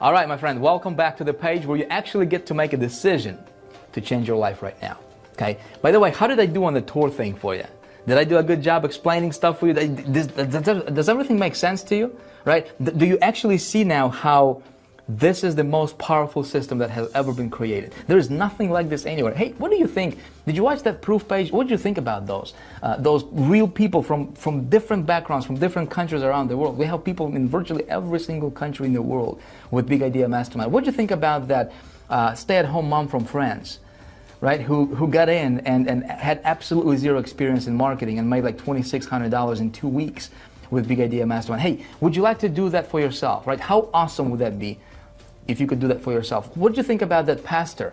All right, my friend, welcome back to the page where you actually get to make a decision to change your life right now. Okay. By the way, how did I do on the tour thing for you? Did I do a good job explaining stuff for you? Does everything make sense to you? Right? Do you actually see now how this is the most powerful system that has ever been created? There is nothing like this anywhere. Hey, what do you think? Did you watch that proof page? What did you think about those? Those real people from different backgrounds, from different countries around the world. We have people in virtually every single country in the world with Big Idea Mastermind. What did you think about that stay-at-home mom from France? Right, who got in and had absolutely zero experience in marketing and made like $2,600 in 2 weeks with Big Idea Mastermind. Hey, would you like to do that for yourself? Right? How awesome would that be if you could do that for yourself? What did you think about that pastor,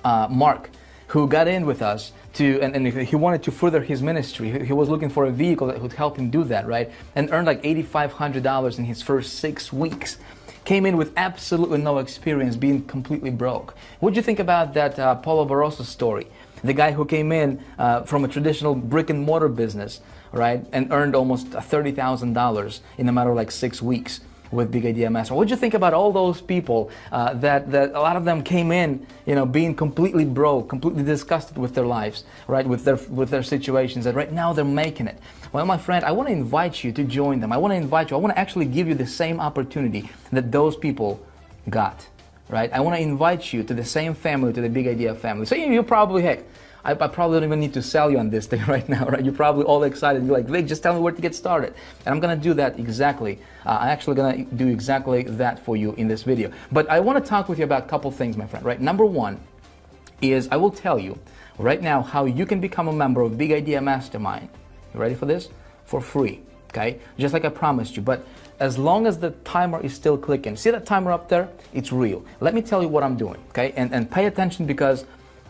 Mark, who got in with us and he wanted to further his ministry? He was looking for a vehicle that would help him do that, right? And earned like $8,500 in his first 6 weeks. Came in with absolutely no experience, being completely broke. What do you think about that Paulo Barroso story? The guy who came in from a traditional brick and mortar business, right, and earned almost $30,000 in a matter of like 6 weeks with Big Idea Master. What do you think about all those people that a lot of them came in, you know, being completely broke, completely disgusted with their lives, right, with their situations, and right now they're making it. Well, my friend, I want to invite you to join them. I want to actually give you the same opportunity that those people got, right? I want to invite you to the same family, to the Big Idea family. So you probably, heck, I probably don't even need to sell you on this thing right now, right? You're probably all excited. You're like, Vic, just tell me where to get started. And I'm going to do that exactly. I'm actually going to do exactly that for you in this video. But I want to talk with you about a couple things, my friend, right? Number one is I will tell you right now how you can become a member of Big Idea Mastermind. You ready for this? For free, okay? Just like I promised you. But as long as the timer is still clicking, see that timer up there? It's real. Let me tell you what I'm doing, okay? And pay attention because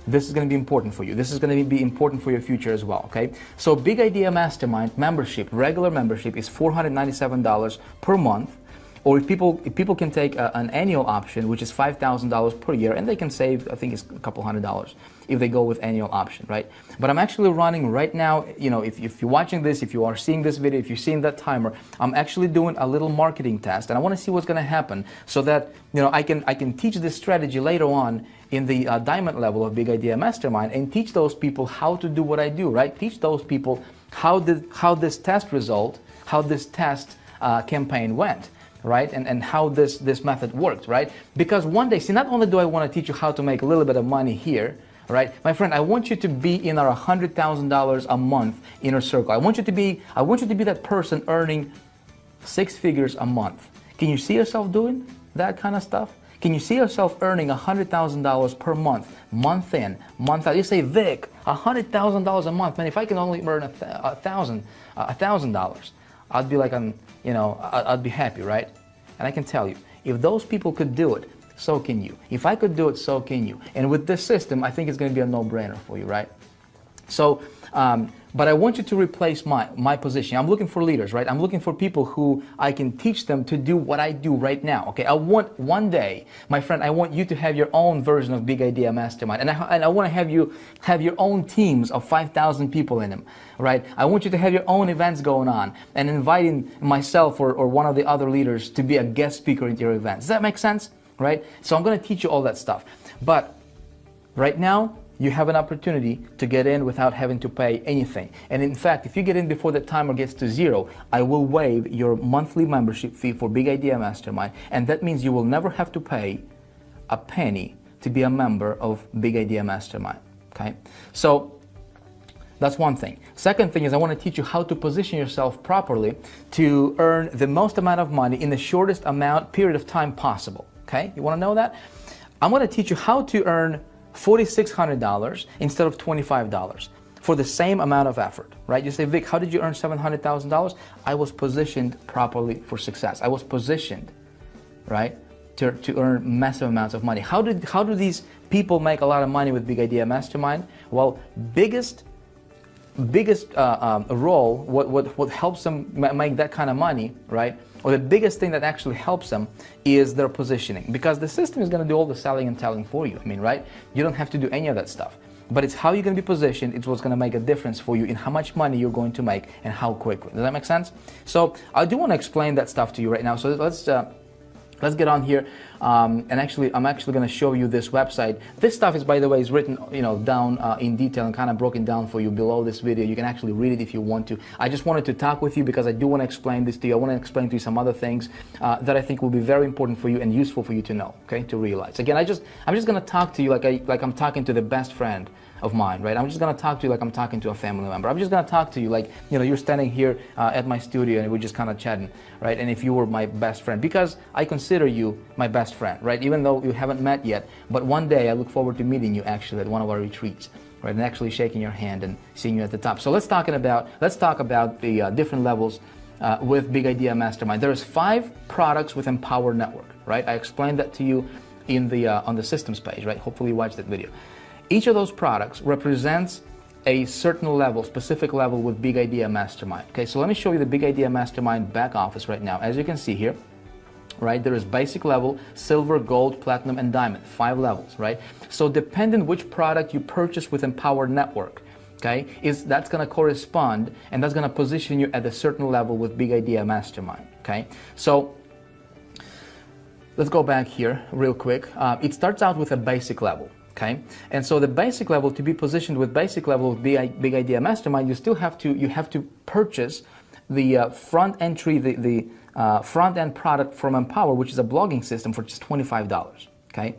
this is going to be important for you. This is going to be important for your future as well, okay? So Big Idea Mastermind membership, regular membership is $497 per month. Or if people can take an annual option, which is $5,000 per year, and they can save, I think it's a couple $100 if they go with annual option, right? But I'm actually running right now, you know, if you're watching this, if you are seeing this video, if you're seeing that timer, I'm actually doing a little marketing test, and I want to see what's going to happen so that, you know, I can teach this strategy later on in the diamond level of Big Idea Mastermind and teach those people how to do what I do, right? Teach those people how this test result, how this test campaign went. Right? And how this method worked, right? Because one day, see, not only do I want to teach you how to make a little bit of money here, right? My friend, I want you to be in our $100,000 a month inner circle. I want you to be that person earning 6 figures a month. Can you see yourself doing that kind of stuff? Can you see yourself earning $100,000 per month, month in, month out? You say, Vic, $100,000 a month, man, if I can only earn $1,000, I'd be like, I'd be happy, right? And I can tell you, if those people could do it, so can you. If I could do it, so can you. And with this system, I think it's going to be a no-brainer for you, right? So, but I want you to replace my position. I'm looking for leaders, right? I'm looking for people who I can teach them to do what I do right now, okay? I want one day, my friend, I want you to have your own version of Big Idea Mastermind. And I want to have you have your own teams of 5,000 people in them, right? I want you to have your own events going on and inviting myself or one of the other leaders to be a guest speaker at your events. Does that make sense, right? So I'm going to teach you all that stuff. But right now, you have an opportunity to get in without having to pay anything. And in fact, if you get in before the timer gets to 0, I will waive your monthly membership fee for Big Idea Mastermind. And that means you will never have to pay a penny to be a member of Big Idea Mastermind, okay? So that's one thing. Second thing is I want to teach you how to position yourself properly to earn the most amount of money in the shortest period of time possible, okay? You want to know that? I'm going to teach you how to earn $4,600 instead of $25 for the same amount of effort, right? You say, Vic, how did you earn $700,000? I was positioned properly for success. I was positioned, right, to earn massive amounts of money. How do these people make a lot of money with Big Idea Mastermind? Well, biggest role, what helps them make that kind of money, right? Or the biggest thing that actually helps them is their positioning, because the system is going to do all the selling and telling for you. I mean, right? You don't have to do any of that stuff. But it's how you're going to be positioned. It's what's going to make a difference for you in how much money you're going to make and how quickly. Does that make sense? So I do want to explain that stuff to you right now. So Let's get on here, and actually, I'm actually going to show you this website. This stuff is, by the way, is written, down in detail and kind of broken down for you below this video. You can actually read it if you want to. I just wanted to talk with you because I do want to explain this to you. I want to explain to you some other things that I think will be very important for you and useful for you to know, okay, to realize. Again, I'm just going to talk to you like I'm talking to the best friend of mine, right? I'm just going to talk to you like I'm talking to a family member. I'm just going to talk to you like, you're standing here at my studio and we're just kind of chatting, right? And if you were my best friend, because I consider you my best friend, right? Even though you haven't met yet, but one day I look forward to meeting you actually at one of our retreats, right? And actually shaking your hand and seeing you at the top. So let's talk about the different levels with Big Idea Mastermind. There's 5 products with Empower Network, right? I explained that to you in the on the systems page, right? Hopefully you watched that video. Each of those products represents a certain level, specific level with Big Idea Mastermind. Okay, so let me show you the Big Idea Mastermind back office right now. As you can see here, right, there is basic level, silver, gold, platinum, and diamond, 5 levels, right? So depending which product you purchase with Empower Network, okay, that's going to correspond and that's going to position you at a certain level with Big Idea Mastermind, okay? So let's go back here real quick. It starts out with a basic level. Okay, and so the basic level, to be positioned with basic level of Big Idea Mastermind, you have to purchase the front end product from Empower, which is a blogging system, for just $25. Okay,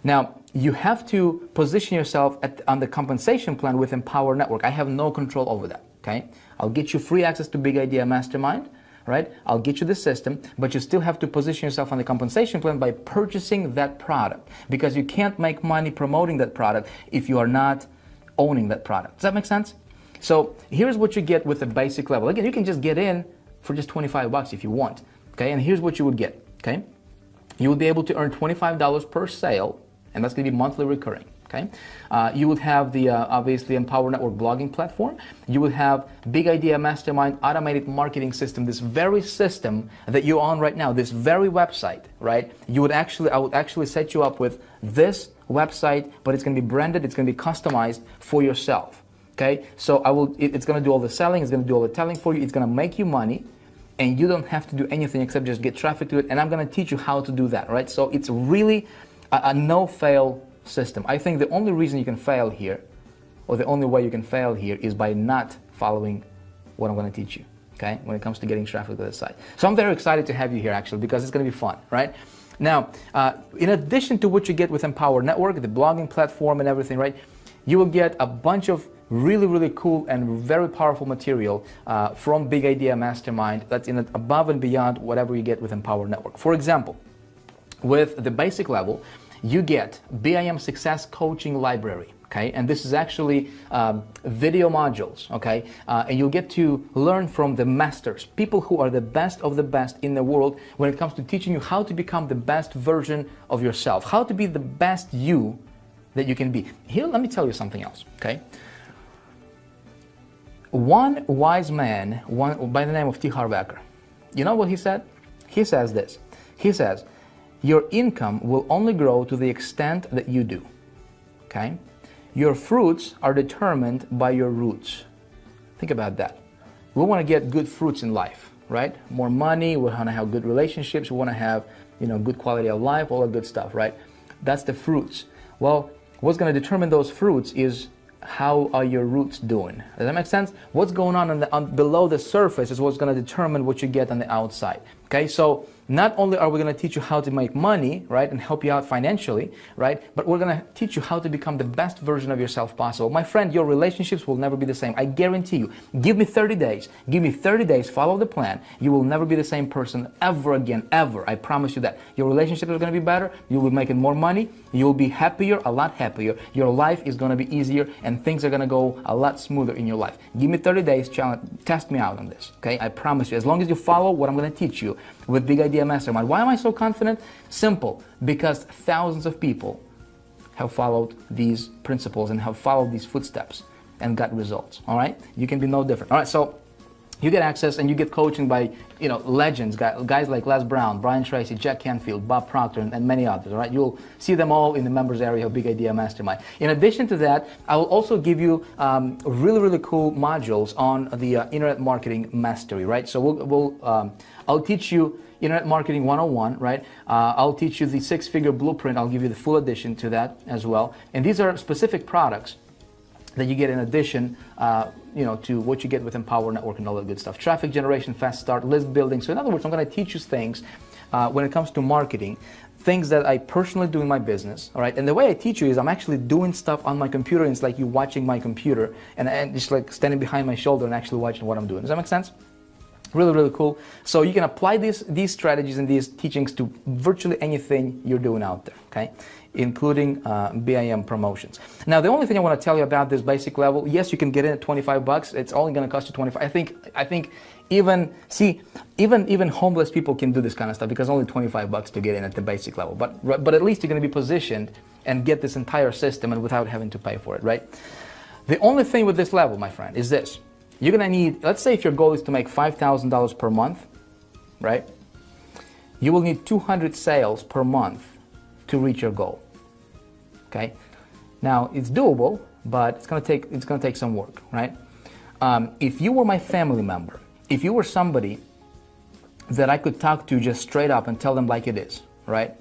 now you have to position yourself on the compensation plan with Empower Network. I have no control over that. Okay, I'll get you free access to Big Idea Mastermind. Right? I'll get you the system, but you still have to position yourself on the compensation plan by purchasing that product, because you can't make money promoting that product if you are not owning that product. Does that make sense? So here's what you get with the basic level. Again, you can just get in for just $25 if you want. Okay, and here's what you would get. Okay, you would be able to earn $25 per sale, and that's going to be monthly recurring. Okay, you would have the obviously Empower Network blogging platform. You would have Big Idea Mastermind automated marketing system. This very system that you're on right now, this very website, right? I would actually set you up with this website, but it's going to be branded. It's going to be customized for yourself. Okay, so it's going to do all the selling. It's going to do all the telling for you. It's going to make you money, and you don't have to do anything except just get traffic to it. And I'm going to teach you how to do that. Right? So it's really a no-fail system. I think the only reason you can fail here, or the only way you can fail here, is by not following what I'm going to teach you, okay, when it comes to getting traffic to the site. So I'm very excited to have you here, actually, because it's going to be fun, right? Now, in addition to what you get with Empower Network, the blogging platform and everything, right, you will get a bunch of really, really cool and very powerful material from Big Idea Mastermind that's above and beyond whatever you get with Empower Network. For example, with the basic level, you get BIM Success Coaching Library, okay? And this is actually video modules, okay? And you'll get to learn from the masters, people who are the best of the best in the world when it comes to teaching you how to become the best version of yourself, how to be the best you that you can be. Here, let me tell you something else, okay? One wise man, by the name of T. Harv Eker, you know what he said? He says this. He says, your income will only grow to the extent that you do, okay? Your fruits are determined by your roots. Think about that. We want to get good fruits in life, right? More money, we want to have good relationships, we want to have, good quality of life, all that good stuff, right? That's the fruits. Well, what's going to determine those fruits is how are your roots doing. Does that make sense? What's going on below the surface is what's going to determine what you get on the outside. Okay, so not only are we going to teach you how to make money, right, and help you out financially, right, but we're going to teach you how to become the best version of yourself possible. My friend, your relationships will never be the same. I guarantee you. Give me 30 days. Give me 30 days. Follow the plan. You will never be the same person ever again, ever. I promise you that. Your relationships are going to be better. You will be making more money. You will be happier, a lot happier. Your life is going to be easier, and things are going to go a lot smoother in your life. Give me 30 days. Test me out on this. Okay, I promise you. As long as you follow what I'm going to teach you with Big Idea Mastermind. Why am I so confident? Simple. Because thousands of people have followed these principles and have followed these footsteps and got results. All right? You can be no different. All right, so you get access and you get coaching by, legends, guys like Les Brown, Brian Tracy, Jack Canfield, Bob Proctor, and many others. All right? You'll see them all in the members area of Big Idea Mastermind. In addition to that, I will also give you really, really cool modules on the internet marketing mastery. Right? So I'll teach you, Internet Marketing 101, right? I'll teach you the 6-figure blueprint. I'll give you the full edition to that as well. And these are specific products that you get in addition, to what you get with Empower Network and all that good stuff. Traffic generation, fast start, list building. So in other words, I'm going to teach you things when it comes to marketing, things that I personally do in my business, all right? And the way I teach you is I'm actually doing stuff on my computer, and it's like you watching my computer, and just like standing behind my shoulder and actually watching what I'm doing. Does that make sense? Really, really cool. So you can apply these strategies and these teachings to virtually anything you're doing out there, okay? Including BIM promotions. Now, the only thing I want to tell you about this basic level, yes, you can get in at $25. It's only going to cost you $25. I think even homeless people can do this kind of stuff because only $25 to get in at the basic level. But at least you're going to be positioned and get this entire system and without having to pay for it, right? The only thing with this level, my friend, is this. You're going to need, let's say if your goal is to make $5,000 per month, right? You will need 200 sales per month to reach your goal. Okay? Now, it's doable, but it's going to take some work, right? If you were my family member, if you were somebody that I could talk to just straight up and tell them like it is, right?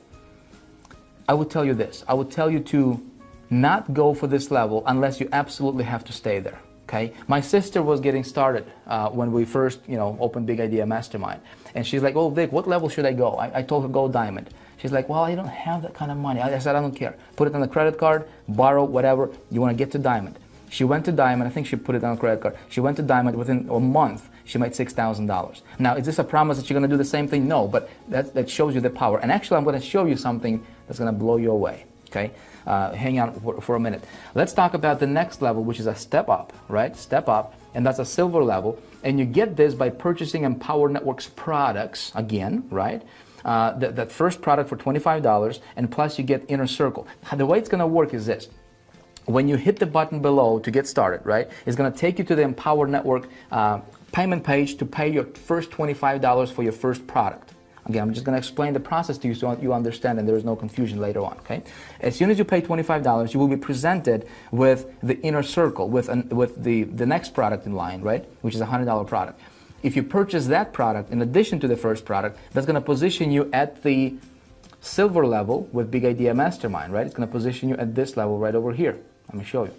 I would tell you this. I would tell you to not go for this level unless you absolutely have to stay there. Okay? My sister was getting started when we first, opened Big Idea Mastermind. And she's like, oh, Vic, what level should I go? I told her go diamond. She's like, well, I don't have that kind of money. I said, I don't care. Put it on a credit card, borrow, whatever. You want to get to diamond. She went to diamond. I think she put it on a credit card. She went to diamond. Within a month, she made $6,000. Now, is this a promise that you're going to do the same thing? No, but that shows you the power. And actually, I'm going to show you something that's going to blow you away. Okay? Hang on for a minute. Let's talk about the next level, which is a step up, right? Step up, and that's a silver level. And you get this by purchasing Empower Network's products, again, right? That first product for $25, and plus you get Inner Circle. The way it's going to work is this. When you hit the button below to get started, right, it's going to take you to the Empower Network payment page to pay your first $25 for your first product. Again, I'm just going to explain the process to you so you understand and there is no confusion later on, okay? As soon as you pay $25, you will be presented with the Inner Circle, with the next product in line, right, which is a $100 product. If you purchase that product in addition to the first product, that's going to position you at the silver level with Big Idea Mastermind, right? It's going to position you at this level right over here. Let me show you.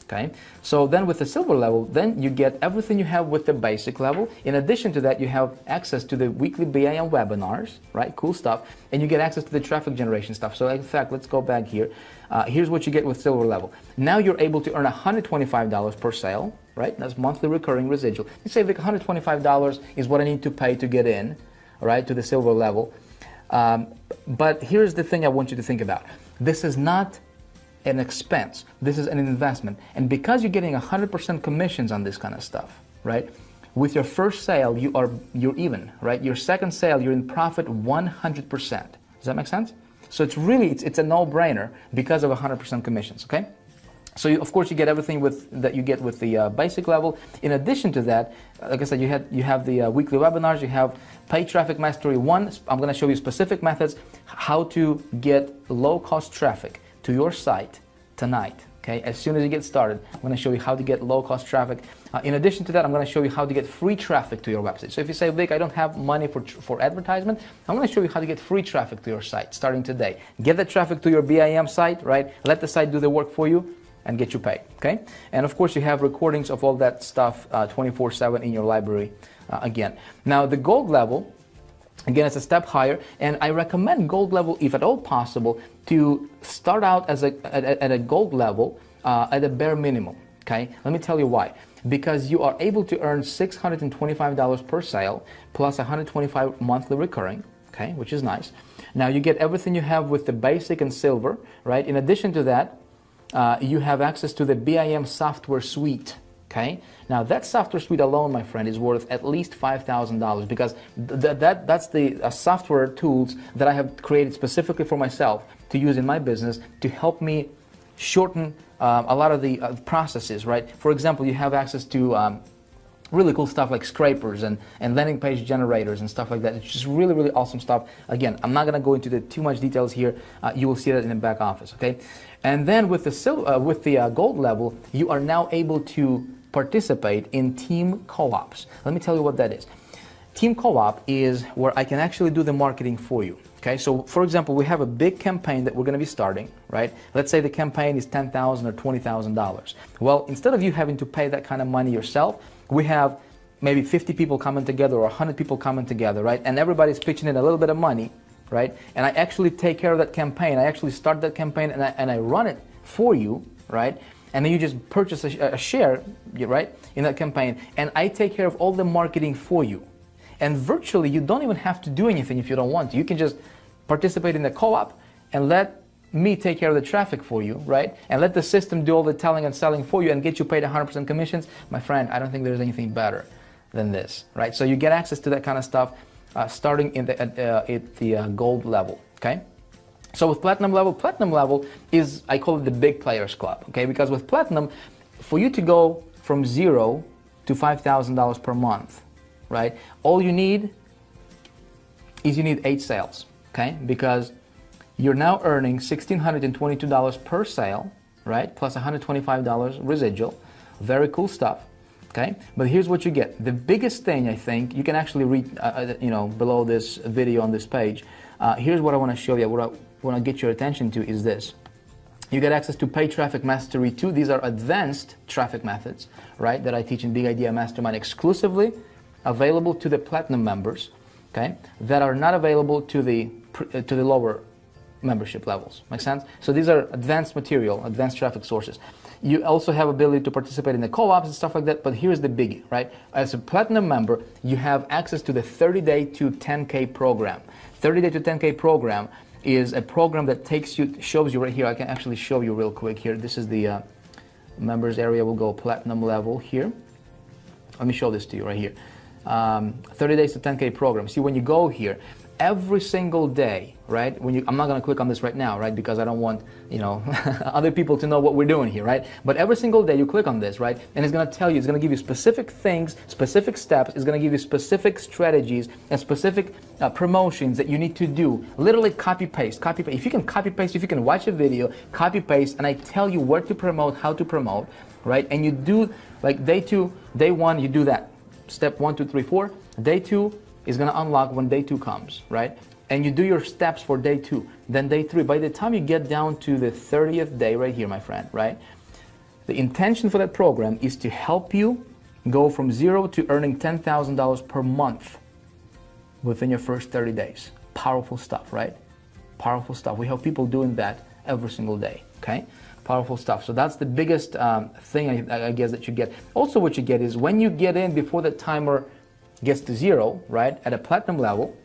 Okay, so then with the silver level, then you get everything you have with the basic level. In addition to that, you have access to the weekly BIM webinars, right? Cool stuff. And you get access to the traffic generation stuff. So in fact, let's go back here. Here's what you get with silver level. Now you're able to earn $125 per sale, right? That's monthly recurring residual. You say, Vic, $125 is what I need to pay to get in, right, to the silver level. But here's the thing I want you to think about. This is not an expense. This is an investment. And because you're getting 100% commissions on this kind of stuff, right? With your first sale, you're even, right? Your second sale, you're in profit 100%. Does that make sense? So it's a no-brainer because of 100% commissions, okay? So of course you get everything that you get with the basic level. In addition to that, like I said, you have the weekly webinars, you have Paid Traffic Mastery 1. I'm going to show you specific methods how to get low-cost traffic to your site tonight. Okay, as soon as you get started, I'm going to show you how to get low-cost traffic. In addition to that, I'm going to show you how to get free traffic to your website. So if you say, Vic, I don't have money for advertisement, I'm going to show you how to get free traffic to your site starting today. Get the traffic to your BIM site, right? Let the site do the work for you and get you paid. Okay, and of course you have recordings of all that stuff 24/7 in your library. Again, now the gold level. Again, it's a step higher, and I recommend gold level, if at all possible, to start out at a gold level at a bare minimum. Okay, let me tell you why. Because you are able to earn $625 per sale plus $125 monthly recurring. Okay, which is nice. Now you get everything you have with the basic and silver, right? In addition to that, you have access to the BIM software suite. Okay. Now that software suite alone, my friend, is worth at least $5,000 because that's the software tools that I have created specifically for myself to use in my business to help me shorten a lot of the processes. Right. For example, you have access to really cool stuff like scrapers and landing page generators and stuff like that. It's just really, really awesome stuff. Again, I'm not going to go into too much details here. You will see that in the back office. Okay. And then with the gold level, you are now able to participate in team co-ops. Let me tell you what that is. Team co-op is where I can actually do the marketing for you. Okay, so for example, we have a big campaign that we're going to be starting, right? Let's say the campaign is $10,000 or $20,000. Well, instead of you having to pay that kind of money yourself, we have maybe 50 people coming together or 100 people coming together, right? And everybody's pitching in a little bit of money, right? And I actually take care of that campaign. I actually start that campaign and I run it for you, right? And then you just purchase a share, right, in that campaign. And I take care of all the marketing for you. And virtually, you don't even have to do anything if you don't want to. You can just participate in the co-op and let me take care of the traffic for you, right? And let the system do all the telling and selling for you and get you paid 100% commissions. My friend, I don't think there's anything better than this, right? So you get access to that kind of stuff starting in at the gold level, okay? So with platinum level is, I call it the big players club, okay? Because with platinum, for you to go from $0 to $5,000 per month, right? All you need is 8 sales, okay? Because you're now earning $1,622 per sale, right? Plus $125 residual. Very cool stuff, okay? But here's what you get. The biggest thing, I think, you can actually read, below this video on this page. Here's what I want to show you. What I want to get your attention to is this. You get access to Paid Traffic Mastery 2. These are advanced traffic methods, right? That I teach in Big Idea Mastermind exclusively, available to the platinum members, okay, that are not available to the lower membership levels. Make sense? So these are advanced material, advanced traffic sources. You also have ability to participate in the co-ops and stuff like that, but here's the biggie, right? As a platinum member, you have access to the 30-day to 10K program. 30-day to 10K program is a program that shows you right here. I can actually show you real quick here. This is the members area. We'll go platinum level here. Let me show this to you right here. 30 days to 10K program. See, when you go here, every single day, right? I'm not going to click on this right now, right? Because I don't want, other people to know what we're doing here, right? But every single day you click on this, right? And it's going to tell you, it's going to give you specific things, specific steps. It's going to give you specific strategies and specific promotions that you need to do. Literally copy paste. If you can copy paste, if you can watch a video, copy paste, and I tell you where to promote, how to promote, right? And you do, like day 1, you do that. Step 1, 2, 3, 4. Day 2 is going to unlock when day 2 comes, right? And you do your steps for day 2. Then day 3. By the time you get down to the 30th day right here, my friend, right? The intention for that program is to help you go from 0 to earning $10,000 per month within your first 30 days. Powerful stuff, right? Powerful stuff. We have people doing that every single day, okay? Powerful stuff. So that's the biggest thing I guess that you get. Also what you get is when you get in before the timer gets to 0, right, at a platinum level,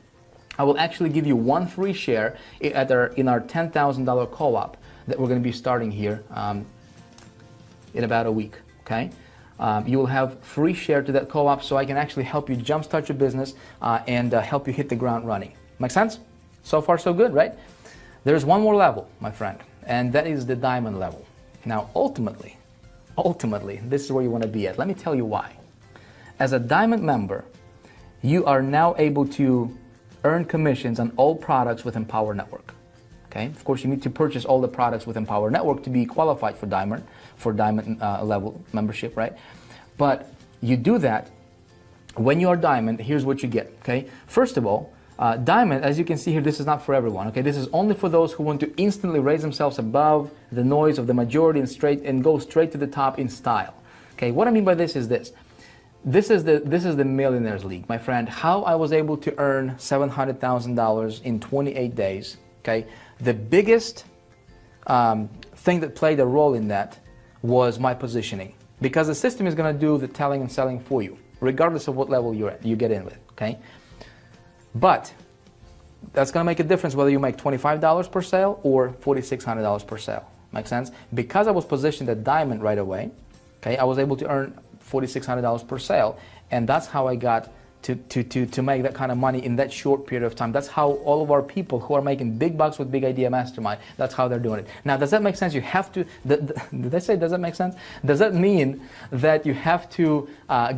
I will actually give you 1 free share in our $10,000 co-op that we're going to be starting here in about a week, okay? You will have free share to that co-op so I can actually help you jumpstart your business and help you hit the ground running. Make sense? So far so good, right? There's one more level, my friend, and that is the diamond level. Now, ultimately, this is where you want to be at. Let me tell you why. As a diamond member, you are now able to earn commissions on all products with Empower Network. Okay? Of course, you need to purchase all the products with Empower Network to be qualified for diamond level membership, right? But you do that when you are diamond. Here's what you get. Okay? First of all, diamond, as you can see here, this is not for everyone. Okay? This is only for those who want to instantly raise themselves above the noise of the majority and go straight to the top in style. Okay? What I mean by this is this. This is the Millionaires League, my friend. How I was able to earn $700,000 in 28 days. Okay, the biggest thing that played a role in that was my positioning, because the system is going to do the telling and selling for you, regardless of what level you get in with. Okay, but that's going to make a difference whether you make $25 per sale or $4,600 per sale. Make sense? Because I was positioned at diamond right away. Okay, I was able to earn $4,600 per sale, and that's how I got to make that kind of money in that short period of time. That's how all of our people who are making big bucks with Big Idea Mastermind, that's how they're doing it. Now, does that make sense? You have to, did I say does that make sense? Does that mean that you have to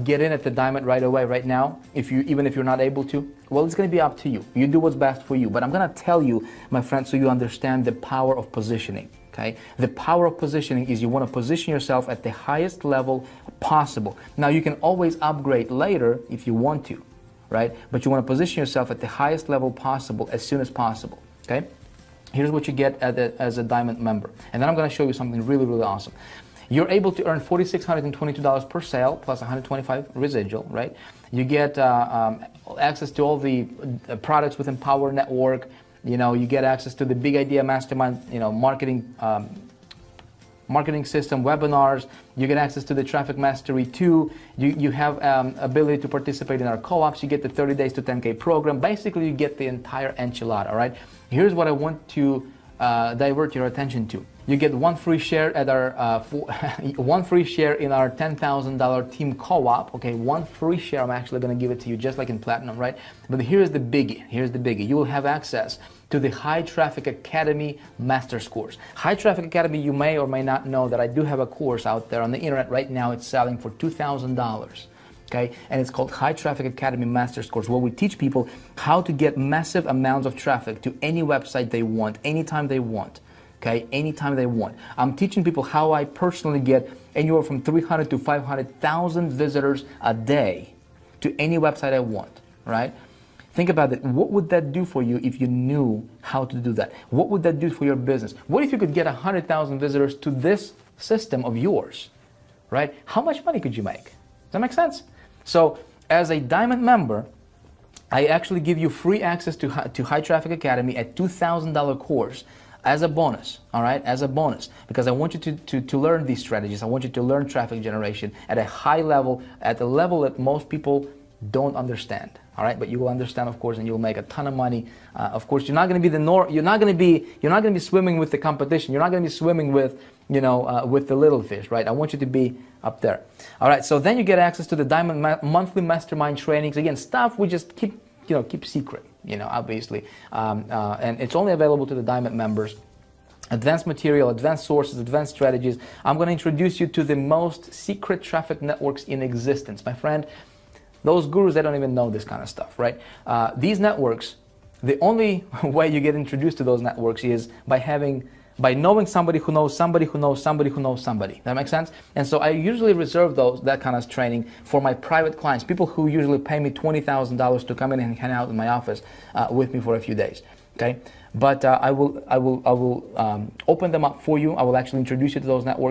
get in at the diamond right away, right now, even if you're not able to? Well, it's going to be up to you. You do what's best for you. But I'm going to tell you, my friend, so you understand the power of positioning. Okay? The power of positioning is you want to position yourself at the highest level possible. Now, you can always upgrade later if you want to, right? But you want to position yourself at the highest level possible as soon as possible, okay? Here's what you get as a diamond member. And then I'm going to show you something really, really awesome. You're able to earn $4,622 per sale plus $125 residual, right? You get access to all the products within Power Network. You know, you get access to the Big Idea Mastermind, you know, marketing system, webinars. You get access to the Traffic Mastery 2. You have ability to participate in our co-ops. You get the 30 days to 10K program. Basically, you get the entire enchilada, all right? Here's what I want to divert your attention to. You get one free share at our one free share in our $10,000 team co-op. Okay, one free share. I'm actually going to give it to you, just like in Platinum, right? But here's the biggie. Here's the biggie. You will have access to the High Traffic Academy Master's Course. High Traffic Academy, you may or may not know that I do have a course out there on the internet right now. It's selling for $2,000. Okay, and it's called High Traffic Academy Master's Course, where we teach people how to get massive amounts of traffic to any website they want, anytime they want. Okay, anytime they want. I'm teaching people how I personally get anywhere from 300 to 500,000 visitors a day to any website I want, right? Think about it. What would that do for you if you knew how to do that? What would that do for your business? What if you could get 100,000 visitors to this system of yours, right? How much money could you make? Does that make sense? So as a diamond member, I actually give you free access to High Traffic Academy at $2,000 course as a bonus, all right, as a bonus, because I want you to learn these strategies. I want you to learn traffic generation at a high level, at a level that most people don't understand, all right, but you will understand, of course, and you'll make a ton of money. Of course, you're not going to be you're not going to be swimming with the competition. You're not going to be swimming with, you know, with the little fish, right? I want you to be up there. All right, so then you get access to the Diamond monthly mastermind trainings. Again, stuff we just keep secret, you know, obviously, and it's only available to the Diamond members. Advanced material, advanced sources, advanced strategies. I'm going to introduce you to the most secret traffic networks in existence. My friend, those gurus, they don't even know this kind of stuff, right? These networks, the only way you get introduced to those networks is by knowing somebody who knows somebody who knows somebody who knows somebody. That makes sense? And so I usually reserve that kind of training for my private clients, people who usually pay me $20,000 to come in and hang out in my office with me for a few days. Okay, but I will open them up for you. I will actually introduce you to those networks.